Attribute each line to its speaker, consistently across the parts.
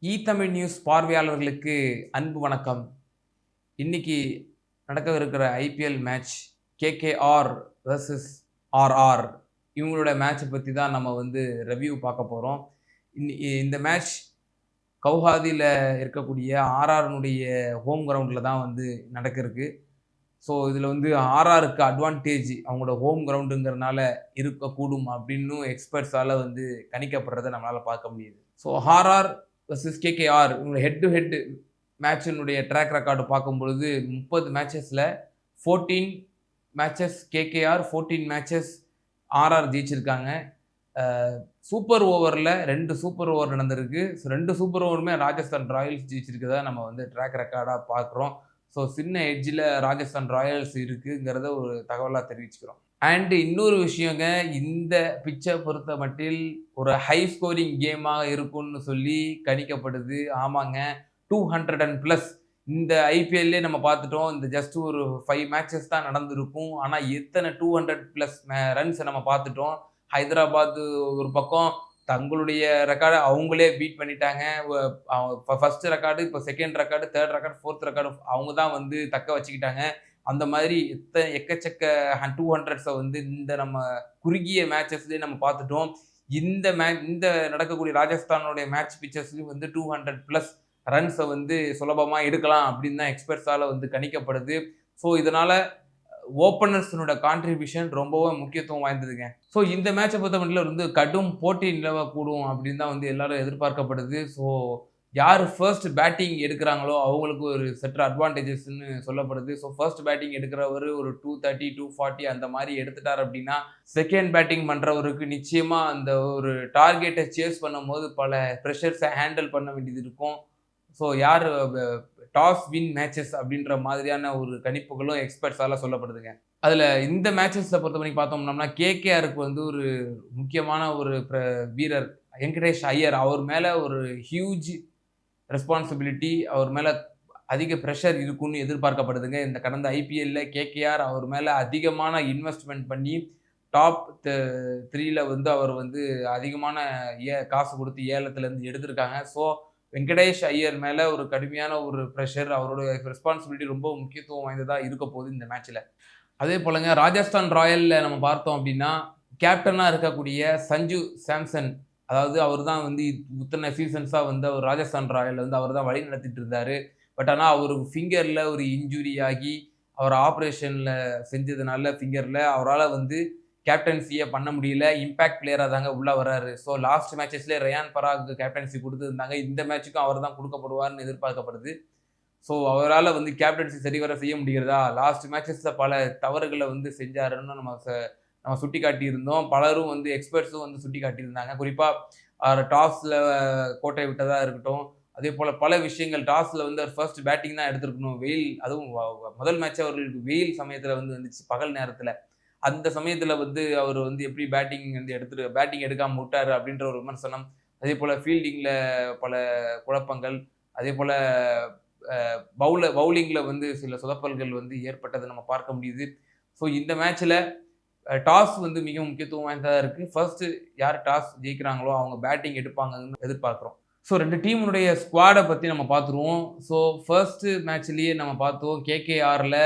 Speaker 1: Tamil news பார்வையாளர்களுக்கு அன்பு வணக்கம். இன்னைக்கு நடக்கவிருக்கிற IPL match KKR versus RR இவங்களோட மேட்சை பற்றி தான் நம்ம ரிவ்யூ பார்க்க போகிறோம். இந்த மேட்ச் கவுஹாதியில் இருக்கக்கூடிய ஆர்ஆர்னுடைய ஹோம் கிரவுண்டில் தான் நடக்கிறதுக்கு. ஸோ இதில் ஆர்ஆருக்கு அட்வான்டேஜ் அவங்களோட ஹோம் கிரவுண்டுங்கிறனால இருக்கக்கூடும் அப்படின்னு எக்ஸ்பர்ட்ஸால் கணிக்கப்படுறதை நம்மளால் பார்க்க முடியுது. ஸோ ஆர்ஆர் வெர்சஸ் கேகேஆர் இவங்க ஹெட் டு ஹெட் மேட்சினுடைய ட்ராக் ரெக்கார்டு பார்க்கும்பொழுது 30 மேட்சஸில் 14 மேட்சஸ் கேகேஆர், 14 மேட்சஸ் ஆர்ஆர் ஜெயிச்சிருக்காங்க. சூப்பர் ஓவரில் 2 சூப்பர் ஓவர் நடந்திருக்கு. ஸோ 2 சூப்பர் ஓவருமே ராஜஸ்தான் ராயல்ஸ் ஜெயிச்சிருக்கதா நம்ம ட்ராக் ரெக்கார்டாக பார்க்குறோம். ஸோ சின்ன எட்ஜில் ராஜஸ்தான் ராயல்ஸ் இருக்குங்கிறத ஒரு தகவலாக தெரிவிச்சுக்கிறோம். அண்ட் இன்னொரு விஷயங்க, இந்த பிச்சை பொறுத்த மட்டில் ஒரு ஹை ஸ்கோரிங் கேமாக இருக்கும்னு சொல்லி கணிக்கப்படுது. ஆமாங்க, 200+ இந்த ஐபிஎல்லே நம்ம பார்த்துட்டோம். இந்த ஜஸ்ட் ஒரு 5 மேட்சஸ் தான் நடந்திருக்கும். ஆனால் எத்தனை 200+ ரன்ஸை நம்ம பார்த்துட்டோம். ஹைதராபாத் ஒரு பக்கம் தங்களுடைய ரெக்கார்டை அவங்களே பீட் பண்ணிட்டாங்க. ஃபர்ஸ்ட் ரெக்கார்டு, இப்போ second record, third record, fourth record அவங்க தான் தக்க வச்சுக்கிட்டாங்க. அந்த மாதிரி எக்கச்சக்க 200ஸை இந்த நம்ம குறுகிய மேட்சஸ்லேயே நம்ம பார்த்துட்டோம். இந்த நடக்கக்கூடிய ராஜஸ்தானுடைய மேட்ச் பிச்சர்ஸ்லையும் 200+ ரன்ஸை சுலபமாக எடுக்கலாம் அப்படின்னு தான் எக்ஸ்பர்ட்ஸால் கணிக்கப்படுது. ஸோ இதனால் ஓப்பனர்ஸினோட கான்ட்ரிபியூஷன் ரொம்பவும் முக்கியத்துவம் வாய்ந்ததுங்க. ஸோ இந்த மேட்சை பொறுத்த மட்டும் கடும் போட்டி நிலவக்கூடும் அப்படின்னு தான் எல்லாரும் எதிர்பார்க்கப்படுது. ஸோ யார் ஃபர்ஸ்ட் பேட்டிங் எடுக்கிறாங்களோ அவங்களுக்கு ஒரு செட் அட்வான்டேஜஸ்ன்னு சொல்லப்படுது. ஸோ ஃபர்ஸ்ட் பேட்டிங் எடுக்கிறவர் ஒரு 230, 240 அந்த மாதிரி எடுத்துட்டார் அப்படின்னா, செகண்ட் பேட்டிங் பண்ணுறவருக்கு நிச்சயமாக அந்த ஒரு டார்கெட்டை சேஸ் பண்ணும்போது பல ப்ரெஷர்ஸை ஹேண்டில் பண்ண வேண்டியது இருக்கும். ஸோ யார் டாஸ் வின் மேட்சஸ் அப்படின்ற மாதிரியான ஒரு கணிப்புகளும் எக்ஸ்பர்ட்ஸால் சொல்லப்படுதுங்க. அதில் இந்த மேட்சஸை பொறுத்த வரைக்கும் பார்த்தோம்னா கேகேஆருக்கு ஒரு முக்கியமான ஒரு வீரர் வெங்கடேஷ் ஐயர், அவர் மேலே ஒரு ஹியூஜ் ரெஸ்பான்சிபிலிட்டி, அவர் மேலே அதிக ப்ரெஷர் இருக்குன்னு எதிர்பார்க்கப்படுதுங்க. இந்த கடந்த ஐபிஎல்ல கேகேஆர் அவர் மேலே அதிகமான இன்வெஸ்ட்மெண்ட் பண்ணி டாப் 3ல அவர் அதிகமான காசு கொடுத்து ஏலத்துலேருந்து எடுத்திருக்காங்க. ஸோ வெங்கடேஷ் ஐயர் மேலே ஒரு கடுமையான ஒரு ப்ரெஷர், அவரோட ரெஸ்பான்சிபிலிட்டி ரொம்ப முக்கியத்துவம் வாய்ந்ததாக இருக்க போகுது இந்த மேட்ச்சில். அதே போலங்க ராஜஸ்தான் ராயலில் நம்ம பார்த்தோம் அப்படின்னா கேப்டனாக இருக்கக்கூடிய சஞ்சு சாம்சன், அதாவது அவர் தான் இத்தனை சீசன்ஸாக அவர் ராஜஸ்தான் ராயலில் அவர் தான் வழி நடத்திட்டு இருந்தார். பட் ஆனால் அவருக்கு ஃபிங்கரில் ஒரு இன்ஜுரி ஆகி அவர் ஆப்ரேஷனில் செஞ்சதுனால ஃபிங்கரில் அவரால் கேப்டன்சியை பண்ண முடியல. இம்பேக்ட் பிளேயராக தாங்க உள்ளே வர்றாரு. ஸோ லாஸ்ட் மேட்சஸ்லேயே ரயான் பராக் கேப்டன்சி கொடுத்துருந்தாங்க. இந்த மேட்சுக்கும் அவர் தான் கொடுக்கப்படுவார்னு எதிர்பார்க்கப்படுது. ஸோ அவரால் கேப்டன்சி சரிவர செய்ய முடிகிறதா? லாஸ்ட் மேட்சஸில் பல தவறுகளை செஞ்சாருன்னு நம்ம சுட்டி காட்டியிருந்தோம். பலரும் எக்ஸ்பர்ட்ஸும் சுட்டி காட்டியிருந்தாங்க. குறிப்பாக டாஸில் கோட்டை விட்டதாக இருக்கட்டும், அதே போல் பல விஷயங்கள். டாஸில் அவர் ஃபர்ஸ்ட் பேட்டிங் தான் எடுத்துருக்கணும். வெயில், அதுவும் முதல் மேட்ச் அவர்களுக்கு வெயில் சமயத்தில் வந்துச்சு, பகல் நேரத்தில். அந்த சமயத்தில் அவர் எப்படி பேட்டிங் எடுக்காமல் விட்டார் அப்படின்ற ஒரு விமர்சனம். அதே போல் ஃபீல்டிங்கில் பல குழப்பங்கள், அதே போல் பவுலிங்கில் சில சொதப்பல்கள் ஏற்பட்டதை நம்ம பார்க்க முடியுது. ஸோ இந்த மேட்ச்சில் டாஸ் மிக முக்கியத்துவம் வாய்ந்ததாக இருக்குது. ஃபர்ஸ்ட்டு யார் டாஸ் ஜெயிக்கிறாங்களோ அவங்க பேட்டிங் எடுப்பாங்கன்னு எதிர்பார்க்குறோம். ஸோ 2 டீமுடைய ஸ்குவாடை பற்றி நம்ம பார்த்துருவோம். ஸோ ஃபர்ஸ்ட்டு மேட்ச்லேயே நம்ம பார்த்தோம் கேகேஆரில்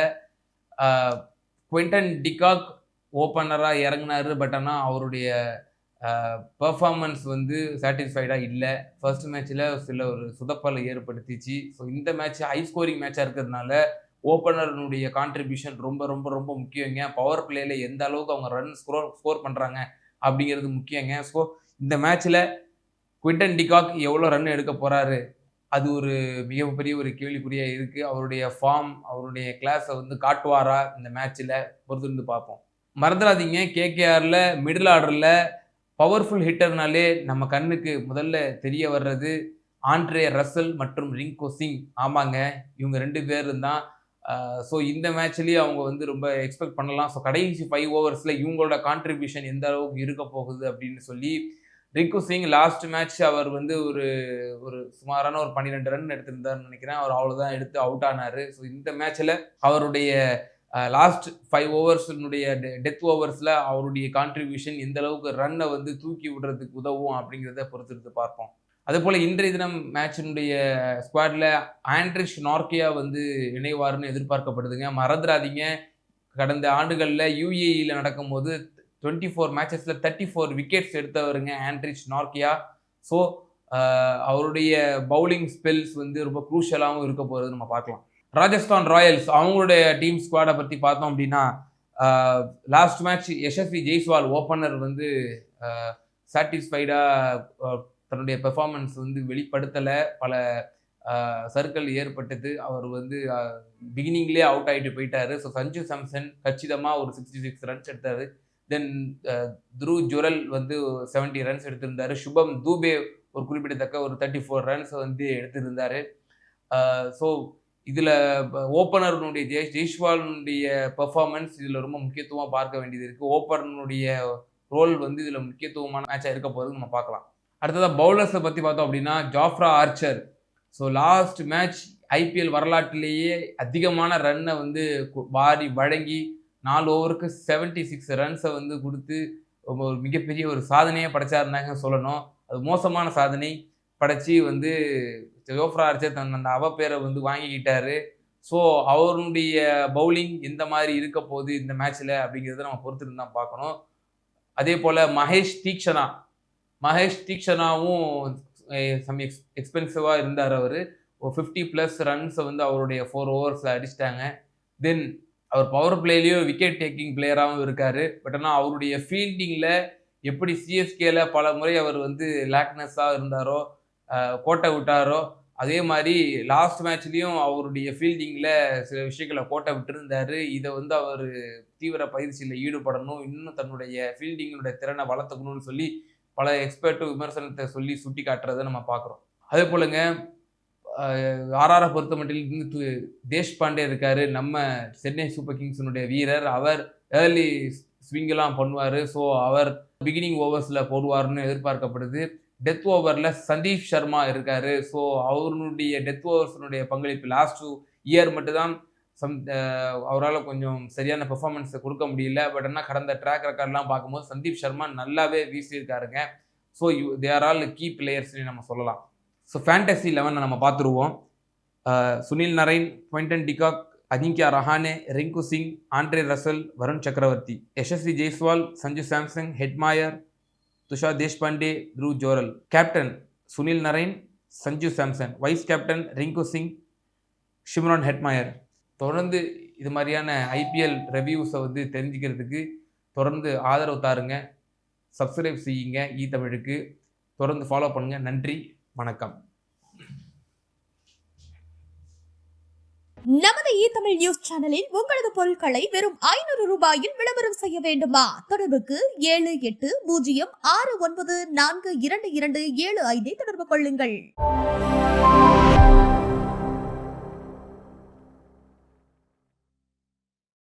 Speaker 1: குவிண்டன் டிகாக் ஓப்பனராக இறங்கினார். பட் ஆனால் அவருடைய பெர்ஃபார்மன்ஸ் சாட்டிஸ்ஃபைடாக இல்லை. ஃபர்ஸ்ட் மேட்ச்சில் சில ஒரு சொதப்பலை ஏற்படுத்திச்சு. ஸோ இந்த மேட்ச் ஹை ஸ்கோரிங் மேட்சாக இருக்கிறதுனால ஓப்பனருடைய கான்ட்ரிபியூஷன் ரொம்ப ரொம்ப ரொம்ப முக்கியங்க. பவர் பிளேயில் எந்த அளவுக்கு அவங்க ரன் ஸ்கோர் பண்ணுறாங்க அப்படிங்கிறது முக்கியங்க. ஸோ இந்த மேட்ச்சில் குவிண்டன் டிகாக் எவ்வளோ ரன் எடுக்க போகிறாரு, அது ஒரு மிகப்பெரிய ஒரு கேள்விக்குறியாக இருக்குது. அவருடைய ஃபார்ம், அவருடைய கிளாஸை காட்டுவாரா இந்த மேட்ச்சில் பொறுத்திருந்து பார்ப்போம். மறந்துடாதீங்க, கேகேஆரில் மிடில் ஆர்டரில் பவர்ஃபுல் ஹிட்டர்னாலே நம்ம கண்ணுக்கு முதல்ல தெரிய வர்றது ஆண்ட்ரே ரசல் மற்றும் ரிங்கு சிங். ஆமாங்க, இவங்க 2 பேரும் தான். ஸோ இந்த மேட்ச்லேயே அவங்க ரொம்ப எக்ஸ்பெக்ட் பண்ணலாம். ஸோ கடைசி 5 ஓவர்ஸில் இவங்களோட கான்ட்ரிபியூஷன் எந்த அளவுக்கு இருக்க போகுது அப்படின்னு சொல்லி. ரிங்கு சிங் லாஸ்ட் மேட்ச் அவர் ஒரு சுமாரான ஒரு 12 ரன் எடுத்திருந்தாருன்னு நினைக்கிறேன். அவர் அவ்வளோதான் எடுத்து அவுட் ஆனார். ஸோ இந்த மேட்ச்சில் அவருடைய லாஸ்ட் 5 ஓவர்ஸினுடைய டெத் ஓவர்ஸில் அவருடைய கான்ட்ரிபியூஷன் எந்த அளவுக்கு ரன்னை தூக்கி விடுறதுக்கு உதவும் அப்படிங்கிறத பொறுத்திருந்து பார்ப்போம். அதேபோல் இன்றைய தினம் மேட்சினுடைய ஸ்குவாடில் ஆண்ட்ரிஷ் நார்கியா வந்து இணைவார்னு எதிர்பார்க்கப்படுதுங்க. மறந்துடாதீங்க, கடந்த ஆண்டுகளில் யூஏஇயில் நடக்கும்போது 24 மேட்சஸில் 34 விக்கெட்ஸ் எடுத்தவருங்க ஆண்ட்ரிஷ் நார்கியா. ஸோ அவருடைய பவுலிங் ஸ்பெல்ஸ் வந்து ரொம்ப க்ரூஷியலாகவும் இருக்க போகிறது நம்ம பார்க்கலாம். ராஜஸ்தான் ராயல்ஸ் அவங்களுடைய டீம் ஸ்குவாடை பற்றி பார்த்தோம் அப்படின்னா, last match Yashasvi Jaiswal opener வந்து சாட்டிஸ்ஃபைடாக தன்னுடைய பெர்ஃபார்மன்ஸ் வந்து வெளிப்படுத்தலை. பல சர்க்கிள் ஏற்பட்டது. அவர் வந்து பிகினிங்லேயே அவுட் ஆகிட்டு போயிட்டாரு. ஸோ சஞ்சு சாம்சன் கச்சிதமாக ஒரு 66 ரன்ஸ் எடுத்தார். தென் த்ருவ் ஜுரல் வந்து 70 ரன்ஸ் எடுத்திருந்தார். சுபம் தூபே ஒரு குறிப்பிடத்தக்க ஒரு 34 ரன்ஸ் வந்து எடுத்திருந்தார். ஸோ இதில் ஓப்பனருடைய ஜெய்ஸ்வாலினுடைய பெர்ஃபார்மன்ஸ் இதில் ரொம்ப முக்கியத்துவமாக பார்க்க வேண்டியது இருக்குது. ஓப்பனருடைய ரோல் வந்து இதில் முக்கியத்துவமான மேட்சாக இருக்க போகிறது நம்ம பார்க்கலாம். அடுத்ததாக பவுலர்ஸை பற்றி பார்த்தோம் அப்படின்னா, Jofra Archer. So last match IPL வரலாற்றிலேயே அதிகமான ரன்னை வந்து வாரி வழங்கி 4 ஓவருக்கு 76 ரன்ஸை வந்து கொடுத்து ஒரு மிகப்பெரிய ஒரு சாதனையை படைச்சாருந்தாங்க சொல்லணும். அது மோசமான சாதனை படைச்சி வந்து ஜோஃப்ரா ஆர்ச்சர் அந்த அவப்பேரை வந்து வாங்கிக்கிட்டாரு. ஸோ அவருடைய பவுலிங் எந்த மாதிரி இருக்க போகுது இந்த மேட்ச்சில் அப்படிங்கிறத நம்ம பொறுத்துட்டு தான் பார்க்கணும். அதே போல் மகேஷ் தீக்ஷனாவும் எக்ஸ்பென்சிவாக இருந்தார். அவர் 50+ ரன்ஸை வந்து அவருடைய 4 ஓவர்ஸில் அடிச்சிட்டாங்க. தென் அவர் பவர் பிளேலேயும் விக்கெட் டேக்கிங் பிளேயராகவும் இருக்கார். பட் ஆனால் அவருடைய ஃபீல்டிங்கில் எப்படி சிஎஸ்கேல பல முறை அவர் வந்து லேக்னஸாக இருந்தாரோ, கோட்டை விட்டாரோ, அதே மாதிரி லாஸ்ட் மேட்ச்லேயும் அவருடைய ஃபீல்டிங்கில் சில விஷயங்களை கோட்டை விட்டுருந்தார். இதை வந்து அவர் தீவிர பயிற்சியில் ஈடுபடணும், இன்னும் தன்னுடைய ஃபீல்டிங்கினுடைய திறனை வளர்த்துக்கணும்னு சொல்லி பல எக்ஸ்பர்ட்டும் விமர்சனத்தை சொல்லி சுட்டி காட்டுறதை நம்ம பார்க்குறோம். அதே போலங்க ஆர்ஆரை பொறுத்த மட்டும் தேஷ்பாண்டே இருக்கார், நம்ம சென்னை சூப்பர் கிங்ஸினுடைய வீரர். அவர் ஏர்லி ஸ்விங்கெல்லாம் பண்ணுவார். ஸோ அவர் பிகினிங் ஓவர்ஸில் போடுவார்னு எதிர்பார்க்கப்படுது. டெத் ஓவரில் சந்தீப் சர்மா இருக்கார். ஸோ அவருடைய டெத் ஓவர்ஸினுடைய பங்களிப்பு லாஸ்ட் இயர் மட்டும்தான் அவரால் கொஞ்சம் சரியான பெர்ஃபார்மன்ஸை கொடுக்க முடியல. பட் ஆனால் கடந்த ட்ராக் ரெக்கார்ட்லாம் பார்க்கும்போது சந்தீப் சர்மா நல்லாவே வீசியிருக்காருங்க. So they are all key பிளேயர்ஸ்னு நம்ம சொல்லலாம். ஸோ ஃபேண்டசி 11 நம்ம பார்த்துருவோம். Sunil Narine, Quinton de Kock, Ajinkya Rahane, Rinku Singh, Andre Russell, Varun Chakravarthy, Yashasvi Jaiswal, Sanju Samson, Hetmyer, Tushar Deshpande, Dhruv Jurel. Captain Sunil Narine, Sanju Samson. Vice captain Rinku Singh, Shimron Hetmyer. தொடர்ந்து இது மாதிரியான ஐபிஎல் ரிவ்யூஸை வந்து தெரிஞ்சுக்கிறதுக்கு தொடர்ந்து ஆதரவு தாருங்க, சப்ஸ்கிரைப் செய்யுங்க தமிழுக்கு. தொடர்ந்து ஃபாலோ பண்ணுங்கள். நன்றி, வணக்கம்.
Speaker 2: நமது தமிழ் நியூஸ் சேனலில் உங்களது பொருட்களை வெறும் 500 ரூபாயில் விளம்பரம் செய்ய வேண்டுமா? தொடர்புக்கு 7806942275 தொடர்பு கொள்ளுங்கள்.